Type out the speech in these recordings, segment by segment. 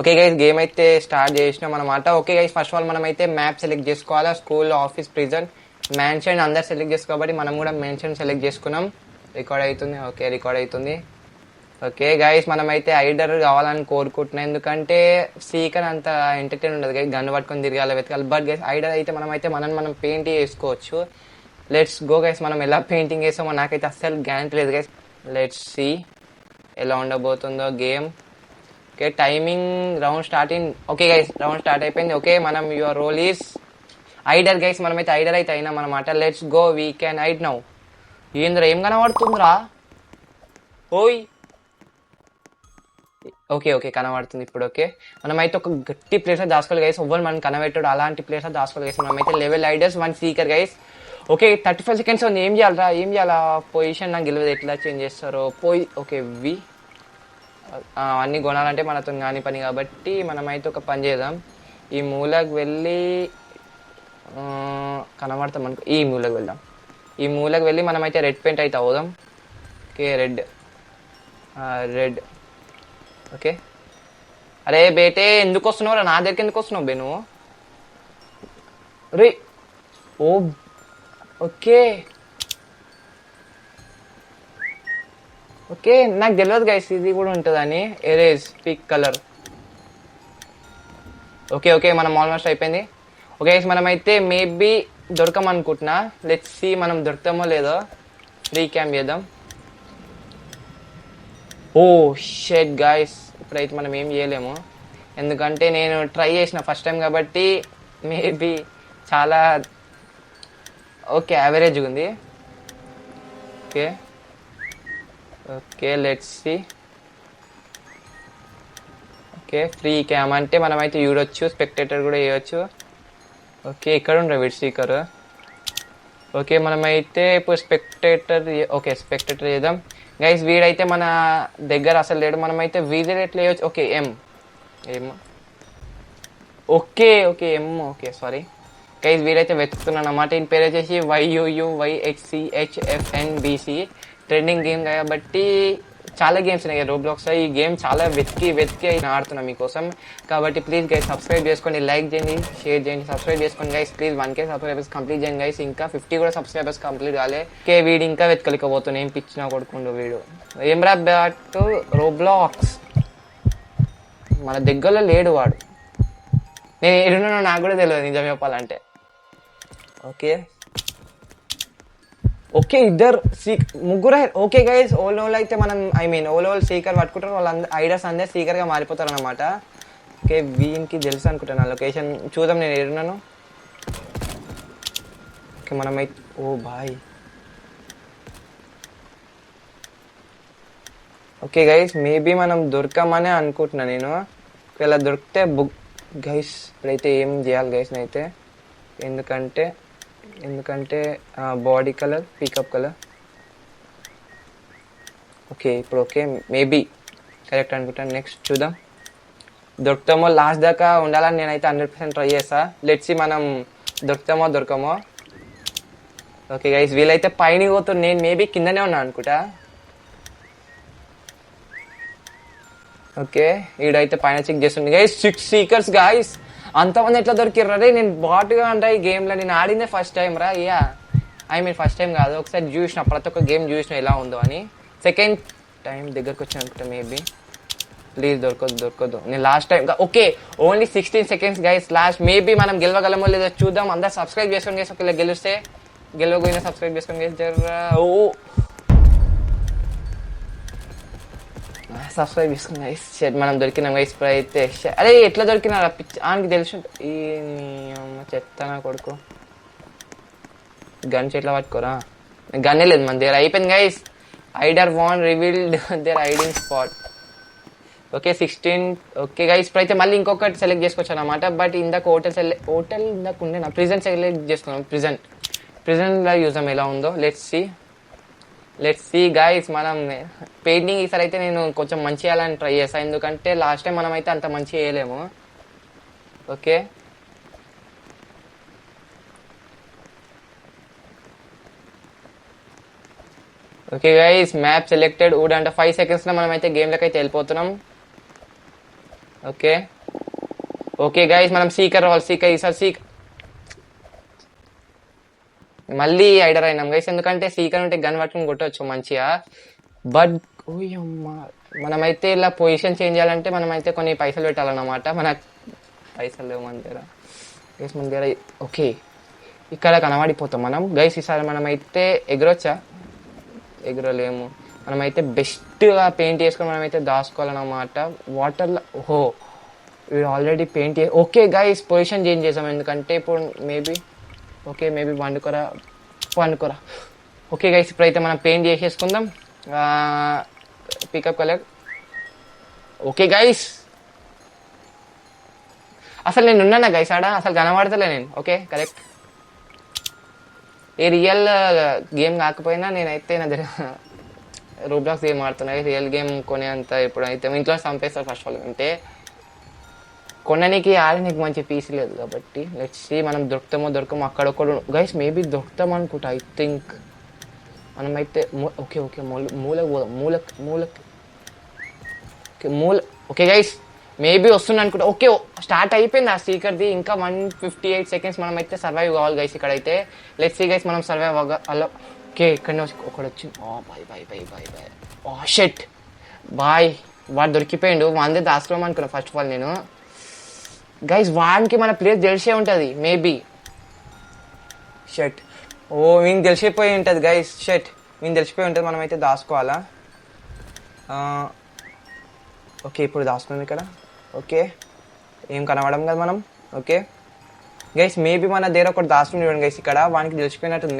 Okay guys game అయితే start చేసినాం అనమాట. Okay guys first of all మనం అయితే మ్యాప్ సెలెక్ట్ చేసుకోవాలా. స్కూల్, ఆఫీస్, ప్రిజన్, మెన్షన్ అందరు సెలెక్ట్ చేసుకోబట్టి మనం కూడా మెన్షన్ సెలెక్ట్ చేసుకున్నాం. రికార్డ్ అవుతుంది. ఓకే రికార్డ్ అవుతుంది. ఓకే గైస్ మనమైతే ఐడర్ కావాలని కోరుకుంటున్నాం, ఎందుకంటే సీకర్ అంత ఎంటర్టైన్ ఉండదు గైస్, గన్ను పట్టుకొని తిరగాలి వెతకాలి. బట్ గైస్ ఐడర్ అయితే మనం పెయింట్ చేసుకోవచ్చు. Let's go guys. మనం ఎలా పెయింటింగ్ వేసామో నాకైతే అస్సలు గ్యారంటీ లేదు గైస్. లెట్స్ సీ ఎలా ఉండబోతుందో game. Okay timing round starting. Okay guys round start అయిపోయింది. ఓకే మనం యువర్ రోల్ ఈస్ ఐడర్ గైస్. మనమైతే ఐడర్ అయితే అయినాం అనమాట. Let's go, we can I'd now. ఏంద్రా ఏం కనబడుతుందిరా? ఓయ్ ఓకే ఓకే కనబడుతుంది ఇప్పుడు. ఓకే మనమైతే ఒక గట్టి ప్లేస్లో దాచుకోవాలి గైస్. ఎవ్వరు మనం కనబెట్టాడు అలాంటి ప్లేస్లో దాచుకోవాలి గైస్. మనమైతే level hiders 1 seeker guys. Okay 35 seconds ఏం చేయాలరా? ఏం చేయాలా? పొజిషన్ నాకు గెలవదు, ఎట్లా చేంజ్ చేస్తారో ఓకే వి అన్నీ కొనాలంటే మనతో కాని పని కాబట్టి మనమైతే ఒక పని చేద్దాం. ఈ మూలకు వెళ్ళి కనబడతాం అనుకో. ఈ మూలకు వెళ్దాం. ఈ మూలకు వెళ్ళి మనమైతే రెడ్ పెయింట్ అయితే అవుదాం. Okay red okay. అరే బేటే ఎందుకు వస్తున్నావు రా? నా దగ్గరికి ఎందుకు వస్తున్నావు బే నువ్వు? రే ఓ ఓకే ఓకే నాకు తెలియదు గైస్ ఇది కూడా ఉంటుందని. Erase pick colour. Okay okay మనం ఆల్మోస్ట్ అయిపోయింది. ఓకే గైస్ మనమైతే మేబీ దొరకమనుకుంటున్నా. లెట్స్ సీ మనం దొరుకుతామో లేదో. ఫ్రీ క్యాంప్ చేద్దాం. ఓ షెట్ గైస్ ఇప్పుడైతే మనం ఏం చేయలేము, ఎందుకంటే నేను ట్రై చేసిన ఫస్ట్ టైం కాబట్టి మేబీ చాలా ఓకే యావరేజ్గా ఉంది. Okay okay let's see. Okay free cam అంటే మనమైతే చూడొచ్చు, స్పెక్టేటర్ కూడా వేయవచ్చు. ఓకే ఇక్కడ ఉండే విడ్ స్పీకర్. ఓకే మనమైతే ఇప్పుడు స్పెక్టేటర్ చేద్దాం గైస్. వీడైతే మన దగ్గర అసలు లేడు, మనమైతే వీధి ఎట్లా వేయవచ్చు. ఓకే ఎం ఓకే ఓకే ఎం ఓకే సారీ గైస్. వీడైతే వెతుకుతున్నాను అన్నమాట. ఈయన పేరు వచ్చేసి YUUYHCHFNBC. ట్రెండింగ్ గేమ్ కాబట్టి చాలా గేమ్స్ ఉన్నాయి రోబ్లాక్స్. ఈ గేమ్ చాలా వెతికి ఆడుతున్నాం మీకోసం కాబట్టి ప్లీజ్ గైస్ సబ్స్క్రైబ్ చేసుకోండి, లైక్ చేయండి, షేర్ చేయండి, సబ్స్క్రైబ్ చేసుకోండి guys please. 1K subscribers complete చేయండి గైస్. ఇంకా 50 కూడా సబ్స్క్రైబర్స్ కంప్లీట్ కాలే. ఓకే వీడు ఇంకా వెతకలేకపోతున్నాను, ఏం పిచ్చినా కొడుకుండు వీడు. ఏం రా బ్యాట్ రోబ్లాక్స్ మన దగ్గరలో లేడు వాడు. నేను ఏడున్నానో నాకు కూడా తెలియదు నిజం చెప్పాలంటే. ఓకే ఓకే ఇద్దరు ముగ్గురు. ఓకే గైస్ ఓలో అయితే మనం ఓలో సీకర్ పట్టుకుంటారు, వాళ్ళందరూ ఐడర్స్ అందరు సీకర్గా మారిపోతారు అనమాట. ఓకే వీనికి తెలుసు అనుకుంటాను లొకేషన్. చూద్దాం నేను ఏడున్నాను. ఓకే మనమైతే ఓ బాయ్. ఓకే గైస్ మేబీ మనం దొరకమనే అనుకుంటున్నా నేను. ఒకవేళ దొరికితే బుక్ గైస్. ఇప్పుడైతే ఏం చేయాలి గైస్ అయితే, ఎందుకంటే body colour pickup colour. Okay ఇప్పుడు ఓకే మేబీ కరెక్ట్ అనుకుంటాను. నెక్స్ట్ చూద్దాం దొరుకుతామో. లాస్ట్ దాకా ఉండాలని నేనైతే 100% ట్రై చేస్తా. లెట్స్ సీ మనం దొరకమో. ఓకే గైస్ వీళ్ళైతే పైన పోతుంది, నేను మేబీ కిందనే ఉన్నా అనుకుంటా. ఓకే వీడైతే పైన చెక్ చేస్తుంది గైస్. 6 seekers guys. అంతమంది ఎట్లా దొరికిర్రా? రే నేను బాట్గా అంటే ఈ గేమ్లో నేను ఆడిందే ఫస్ట్ టైం రా. ఫస్ట్ టైం కాదు, ఒకసారి చూసిన ప్రతి ఒక్క గేమ్ చూసిన ఎలా ఉందో అని. సెకండ్ టైం దగ్గరకు వచ్చి అనుకుంటా మేబీ. ప్లీజ్ దొరకదు నేను last time. Okay only 16 seconds guys last. Maybe మనం గెలవగలమో లేదో చూద్దాం. అందరు సబ్స్క్రైబ్ చేసుకోండి గైస్. ఒకవేళ గెలిస్తే గెలవకపోయినా సబ్స్క్రైబ్ చేసుకోండి గైస్. ఓ సబ్స్క్రైబ్ చేసుకుని గైస్. మనం దొరికినాం గైస్. ఇప్పుడు అయితే అరే ఎట్లా దొరికినా పిచ్చి ఆయనకి తెలిసి ఈ చెప్తానా కొడుకు. గన్ చెట్లా పట్టుకోరా? గన్నే లేదు మన దగ్గర. అయిపోయింది guys. Hider won revealed their hiding spot. Okay 16. Okay guys ఇప్పుడైతే మళ్ళీ ఇంకొకటి సెలెక్ట్ చేసుకోవచ్చు అనమాట. బట్ ఇందాక హోటల్ ఇందాక ఉండే నా ప్రిజెంట్ సెలెక్ట్ చేసుకున్నాం. ప్రిజెంట్లో చూసాం ఎలా ఉందో. Let's see guys. మనం పెయింటింగ్ ఈసారి అయితే నేను కొంచెం మంచి చేయాలని ట్రై చేస్తాను, ఎందుకంటే లాస్ట్ టైం మనం అయితే అంత మంచి చేయలేము. Okay okay guys map selected. వుడ్ అంటే 5 సెకండ్స్లో మనం అయితే గేమ్లోకి అయితే వెళ్ళిపోతున్నాం. ఓకే ఓకే గైస్ మనం సీకర్ రావాలి సీకర్ ఈసారి మళ్ళీ ఐడర్ అయినాం గైస్ ఎందుకంటే సీకర్ ఉంటే గన్ పట్టుకుని కొట్టవచ్చు మంచిగా బట్ ఓయమ్మా మనమైతే ఇలా పొజిషన్ చేంజ్ చేయాలంటే మనమైతే కొన్ని పైసలు పెట్టాలన్నమాట మన పైసలు లేవు మన దగ్గర గైస్ మన దగ్గర ఓకే ఇక్కడ కనబడిపోతాం మనం గైస్ ఈసారి మనమైతే ఎగరొచ్చా ఎగరలేము మనమైతే బెస్ట్గా పెయింట్ చేసుకొని మనమైతే దాచుకోవాలన్నమాట వాటర్లో ఓహో already paint okay guys position change చేసాం ఎందుకంటే ఇప్పుడు మేబీ వండుకోరా ఓకే గైస్ ఇప్పుడైతే మనం పెయింట్ చేసేసుకుందాం పికప్ కలర్ ఓకే గైస్ అసలు నేను ఉన్నానా గైస్ ఆడ అసలు కనబడతలే నేను ఓకే కరెక్ట్ ఏ రియల్ గేమ్ కాకపోయినా నేనైతే నా దగ్గర రోబ్లాక్స్ గేమ్ ఆడుతున్నా రియల్ గేమ్ కొనేంత ఇప్పుడైతే ఇంట్లో చంపేస్తారు ఫస్ట్ ఆల్ అంటే కొనడానికి ఆడడానికి మంచి పీస్ లేదు కాబట్టి లెట్స్ సీ మనం దొరకమో అక్కడొక్కడు గైస్ మేబీ దొరుకుతాం అనుకుంటా ఐ థింక్ మనమైతే ఓకే మూలకు పోదాం ఓకే గైస్ మేబీ వస్తుంది అనుకుంటా ఓకే స్టార్ట్ అయిపోయింది ఆ స్పీకర్ది ఇంకా 158 సెకండ్స్ మనం అయితే సర్వైవ్ కావాలి గైస్ ఇక్కడైతే లెట్స్ సీ గైస్ మనం సర్వైవ్ అలా ఓకే ఇక్కడనే ఒకడు వచ్చింది బాయ్ షెట్ బాయ్ వాడు దొరికిపోయిండు వాందే దాచుకోమని అనుకున్నా ఫస్ట్ ఆఫ్ ఆల్ నేను గైస్ వానికి మన ప్లేస్ తెలిసే ఉంటుంది మేబీ షెట్ వీనికి తెలిసిపోయి ఉంటుంది గైస్ షెట్ వీనికి తెలిసిపోయి ఉంటుంది మనమైతే దాచుకోవాలా ఓకే ఇప్పుడు దాచుకున్నాం ఇక్కడ ఓకే ఏం కనబడం కదా మనం ఓకే గైస్ మేబీ మన దగ్గర ఒకటి దాచుకుని చూడండి గైస్ ఇక్కడ వానికి తెలిసిపోయినట్టుంది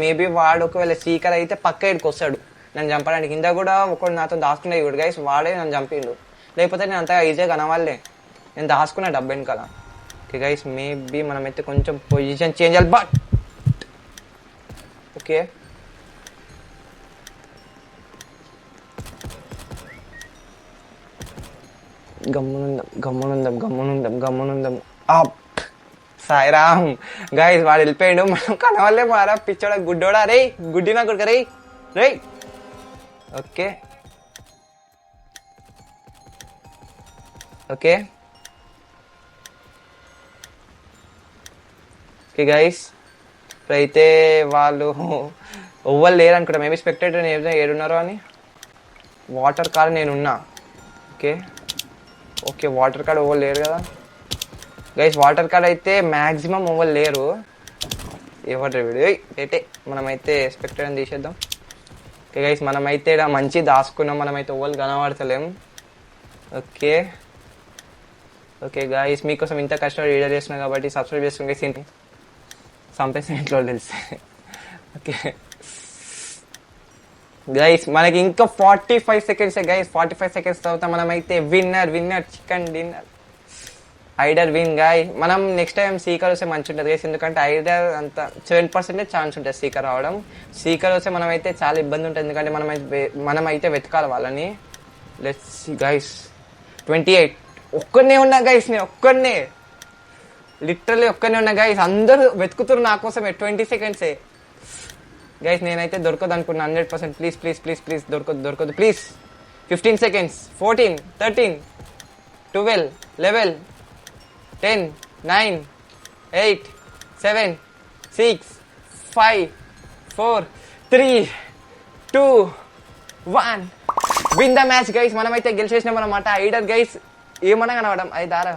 మేబీ వాడు ఒకవేళ సీకర్ అయితే పక్క ఇడికి వస్తాడు నన్ను చంపడానికి కింద కూడా ఒకడు నాతో దాచుకునే చూడు గైస్ వాడే నన్ను చంపిండు లేకపోతే నేను అంతగా ఈజీగా కనవాలే నేను దాచుకున్నా డబ్బు వెనకాల ఓకే గైస్ మేబీ మనమైతే కొంచెం పొజిషన్ చేంజ్ అవ్వాలి బట్ ఓకే గమ్మునుందాం సాయిరామ్ గైస్ వాడు వెళ్ళిపోయాడు మనం కనవాలే మారా పిచ్చోడా గుడ్డోడా రే గుడ్డినా కొడుక రే ఓకే ఓకే ఓకే గైస్ ఇప్పుడైతే వాళ్ళు ఎవ్వరు లేరు అనుకుంటా మేబీ స్పెక్టేటర్ ఏడున్నారో అని వాటర్ కార్ నేనున్నా ఓకే వాటర్ కార్డ్ ఎవ్వరు లేరు కదా గైస్ వాటర్ కార్డ్ అయితే మ్యాక్సిమం ఎవ్వరు లేరు ఎవరు వీడియో అయితే మనమైతే స్పెక్టేటర్ తీసేద్దాం ఓకే గైస్ మనమైతే ఇక్కడ మంచి దాచుకున్నాం మనమైతే ఎవ్వరు కనబడతలేం ఓకే గైస్ మీకోసం ఇంత కష్టపడి వీడియో చేస్తున్నాం కాబట్టి సబ్స్క్రైబ్ చేసుకుని గైస్ ఏంటి చంపేసి ఇంట్లో తెలిసి ఓకే గైస్ మనకి ఇంకా 45 సెకండ్స్ గైస్ 45 సెకండ్స్ తర్వాత మనమైతే winner chicken dinner hider win guy మనం నెక్స్ట్ టైం సీకర్ వస్తే మంచి ఉంటుంది గైస్ ఎందుకంటే ఐడర్ అంత 7% ఛాన్స్ ఉంటుంది సీకర్ రావడం సీకర్ వస్తే మనమైతే చాలా ఇబ్బంది ఉంటుంది ఎందుకంటే మనమైతే వెతకాలి వాళ్ళని లెట్స్ సీ గైస్ 28 ఒక్కనే ఉన్నా గైస్ నేను ఒక్కనే లిటరల్లీ ఒక్కనే ఉన్నా గైస్ అందరూ వెతుకుతున్నారు నా కోసమే 20 సెకండ్సే గైస్ నేనైతే దొరకదు అనుకున్నా 100% ప్లీజ్ దొరకదు please 15 seconds 14 13 12 11 10 9 8 7 6 5 4 3 2 1 win the match guys మనమైతే గెలిచేసినాం అన్నమాట ఐడర్ గైస్ ఏమన్నా కనవడం అది దారా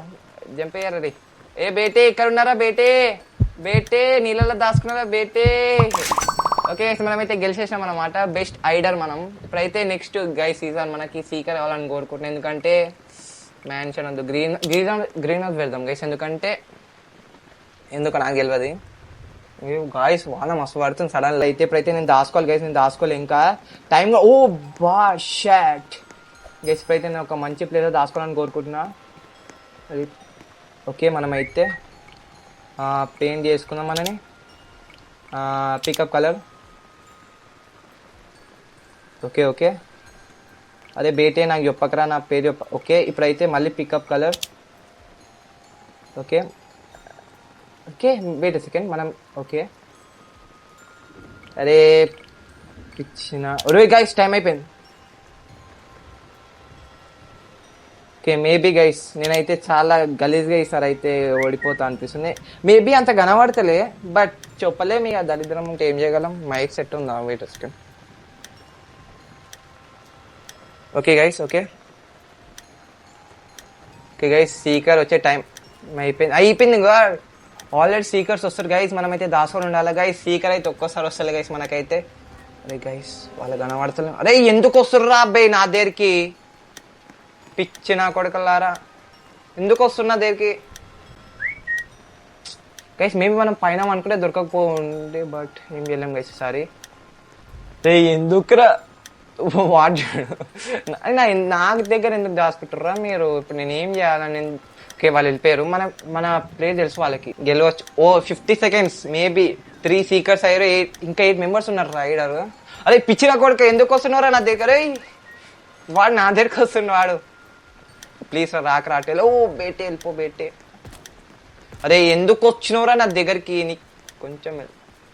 జంప్ అయ్యారా రే ఏ బేటే ఇక్కడ ఉన్నారా బేటే నీళ్ళలో దాచుకున్నారా బేటే ఓకే మనమైతే గెలిచేసినాం అనమాట బెస్ట్ ఐడర్ మనం ఇప్పుడైతే నెక్స్ట్ గైస్ సీజన్ మనకి సీకర్ అవ్వాలని కోరుకుంటున్నాం ఎందుకంటే మ్యాన్షన్ వద్దు గ్రీన్ హౌస్ వెళ్దాం గైస్ ఎందుకు నాకు తెలియదు గాయస్ వాన మస్తు పడుతుంది సడన్ అయితే ఇప్పుడైతే నేను దాచుకోవాలి గైస్ నేను దాచుకోవాలి ఇంకా టైంలో షాట్ గైస్ ఇప్పుడైతే నేను ఒక మంచి ప్లేస్ దాచుకోవాలని కోరుకుంటున్నా అది ఓకే మనమైతే పెయింట్ చేసుకుందాం మనని పికప్ కలర్ ఓకే అదే బేటే నాకు చెప్పకరా నా పేరు ఓకే ఇప్పుడైతే మళ్ళీ pickup colour okay wait second మనం ఓకే అరే పిచ్చిన ఒరే గైస్ టైం అయిపోయింది ఓకే మేబీ గైస్ నేనైతే చాలా గలీజ్గా ఈసారి అయితే ఓడిపోతా అనిపిస్తుంది. మేబీ అంత కనబడతలే, బట్ చెప్పలేము ఇక దరిద్రం ఉంటే ఏం చేయగలం. మైక్ సెట్ ఉందా wait second. Okay guys okay okay guys seeker వచ్చే టైం అయిపోయింది ఇంకా ఆల్రెడీ సీకర్స్ వస్తారు గైస్. మనమైతే దాసుకొని ఉండాలి గైస్. సీకర్ అయితే ఒక్కోసారి వస్తుంది గైస్ మనకైతే. అరే గైస్ వాళ్ళు కనబడతలే. అరే ఎందుకు వస్తుర్రా అబ్బాయి నా దగ్గరికి, పిచ్చి నా కొడుకులారా ఎందుకు వస్తున్నా దగ్గరికి గైస్. మేబీ మనం పైన అనుకుంటే దొరకకపోండి, బట్ ఏం చేయలేం గైస్ ఈసారి. రే ఎందుకురా వాడు నాకు దగ్గర ఎందుకు దాచుకుంటారా మీరు? ఇప్పుడు నేను ఏం చేయాలని. ఓకే వాళ్ళు వెళ్ళిపోయారు. మన ప్లే తెలుసు వాళ్ళకి గెలవచ్చు. 50 seconds మేబీ 3 సీకర్స్ అయ్యారు. ఇంకా 8 members ఉన్నారు రైడర్. అరే పిచ్చిగా కొడుకు ఎందుకు వస్తున్నారా నా దగ్గర? వాడు నా దగ్గరికి వస్తున్నాడు. ప్లీజ్ రాక రాటేలో. బేటే వెళ్ళిపో బేటే. అరే ఎందుకు వచ్చినవరా నా దగ్గరికి? నీ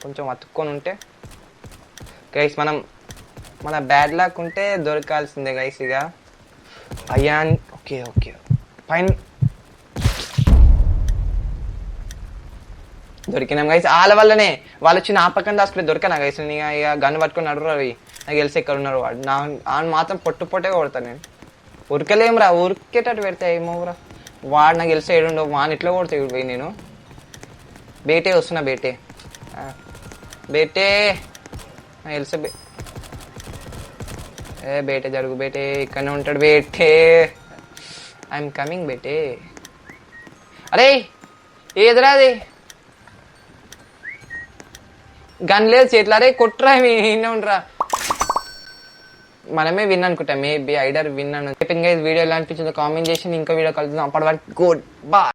కొంచెం అతుక్కొని ఉంటే గైస్ మన బ్యాడ్ లక్ ఉంటే దొరకాల్సిందే గైస్ ఇక. అయ్యా ఓకే ఓకే ఫైన్ దొరికినాం గైస్. వాళ్ళ వల్లనే వాళ్ళు వచ్చి నా పక్కన దాచుకుంటే దొరికినా గైస్. ఇక గన్ పట్టుకొని నడురు అవి నాకు తెలిసి ఎక్కడ ఉన్నారు. వాడు మాత్రం పొట్టే కొడతాను నేను. ఉరకలేమురా, ఉరికేటట్టు పెడితే ఏమోరా. వాడు నాకు తెలిసి ఏడుండవు. వాడిని ఇట్లా కొడితే పోయి నేను. బేటే వస్తున్నా బేటే బేటే నాకు తెలిసే బేటే జరుగు బేటే. ఇక్కడనే ఉంటాడు బేటే. I'm coming బేటే. అరే ఏదిరా అది? గన్ లేదు చేతిలో. అరే కొట్టురా విన్న ఉండరా. మనమే విన్ అనుకుంటా. మేబీ ఐడర్ విన్ అని. వీడియో ఎలా అనిపించిందో కామెంట్ చేసి ఇంకో వీడియో కలుద్దాం. అప్పటి వరకు గుడ్ బై.